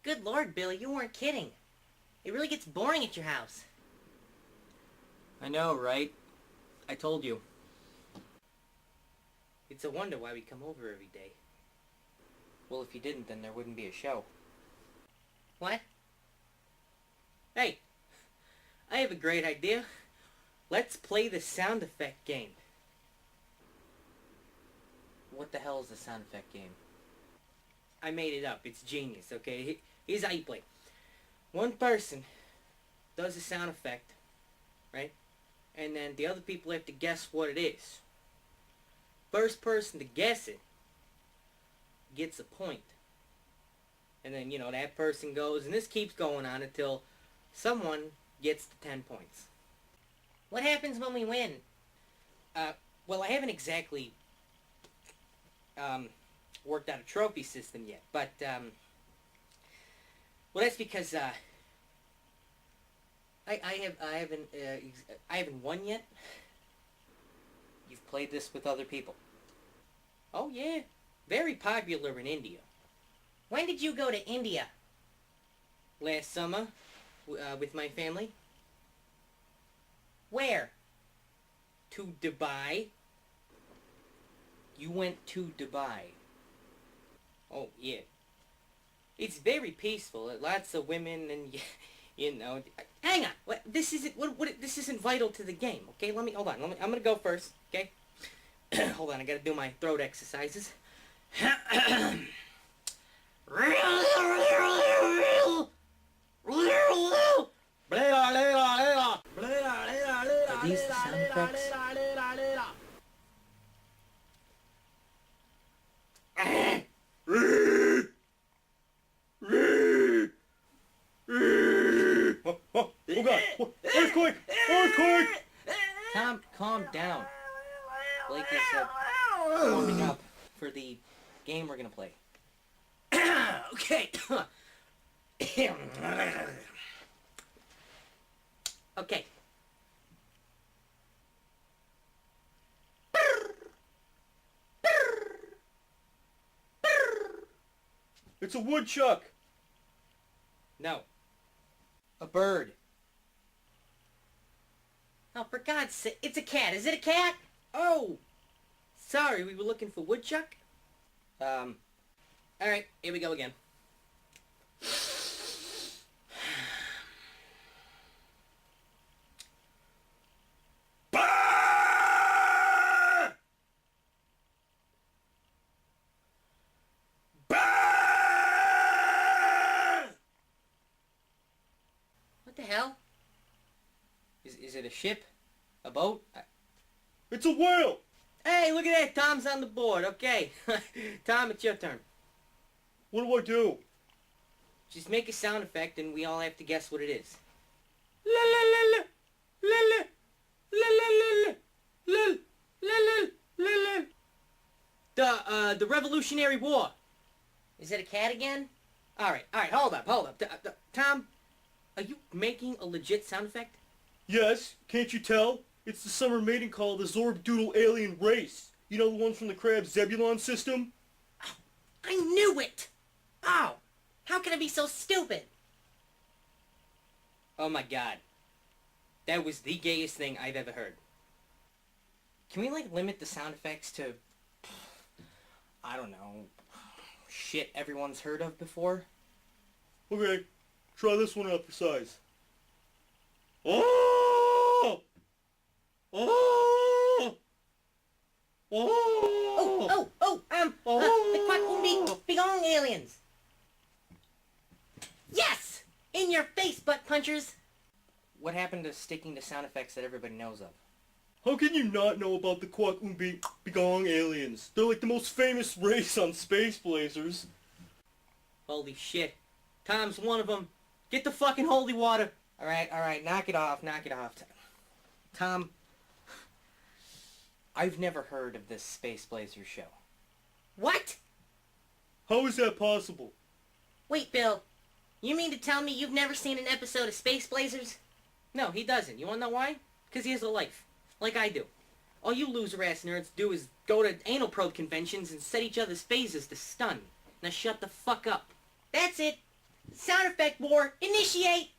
Good Lord, Billy, you weren't kidding. It really gets boring at your house. I know, right? I told you. It's a wonder why we come over every day. Well, if you didn't, then there wouldn't be a show. What? Hey, I have a great idea. Let's play the sound effect game. What the hell is the sound effect game? I made it up. It's genius, okay? Here's how you play. One person does a sound effect, right? And then the other people have to guess what it is. First person to guess it gets a point. And then, that person goes, and this keeps going on until someone gets to 10 points. What happens when we win? Well, I haven't exactly worked out a trophy system yet, but, well, that's because, I haven't won yet. You've played this with other people. Oh, yeah. Very popular in India. When did you go to India? Last summer, with my family. Where? To Dubai. You went to Dubai. Oh, yeah. It's very peaceful. Lots of women and, Hang on. This isn't vital to the game, okay? Hold on. I'm gonna go first, okay? Hold on, I gotta do my throat exercises. Are these the sound effects? Oh God! Earthquake! Earthquake! Tom, calm down. Blake is warming up for the game we're gonna play. Okay. Okay. It's a woodchuck! No. A bird. Oh, for God's sake, it's a cat. Is it a cat? Oh! Sorry, we were looking for woodchuck? Alright, here we go again. What the hell? Is it a ship? A boat? It's a whale! Hey, look at that! Tom's on the board. Okay. Tom, it's your turn. What do I do? Just make a sound effect and we all have to guess what it is. La la la la la la la la la la la la la. The Revolutionary War. Is it a cat again? Alright, hold up. Tom, are you making a legit sound effect? Yes, can't you tell? It's the summer mating call of the Zorb-Doodle alien race. You know the ones from the Crab Zebulon system? I knew it! Oh! How can I be so stupid? Oh my God. That was the gayest thing I've ever heard. Can we, limit the sound effects to, I don't know, shit everyone's heard of before? Okay, try this one out for size. Oh! Oh! Oh! The Quack Begong aliens! Yes! In your face, butt punchers! What happened to sticking to sound effects that everybody knows of? How can you not know about the Quack Begong aliens? They're like the most famous race on Space Blazers. Holy shit. Tom's one of them. Get the fucking holy water. Alright, knock it off. Tom, I've never heard of this Space Blazer show. What? How is that possible? Wait, Bill. You mean to tell me you've never seen an episode of Space Blazers? No, he doesn't. You wanna know why? Because he has a life. Like I do. All you loser-ass nerds do is go to anal probe conventions and set each other's phases to stun. Now shut the fuck up. That's it. Sound effect war, initiate.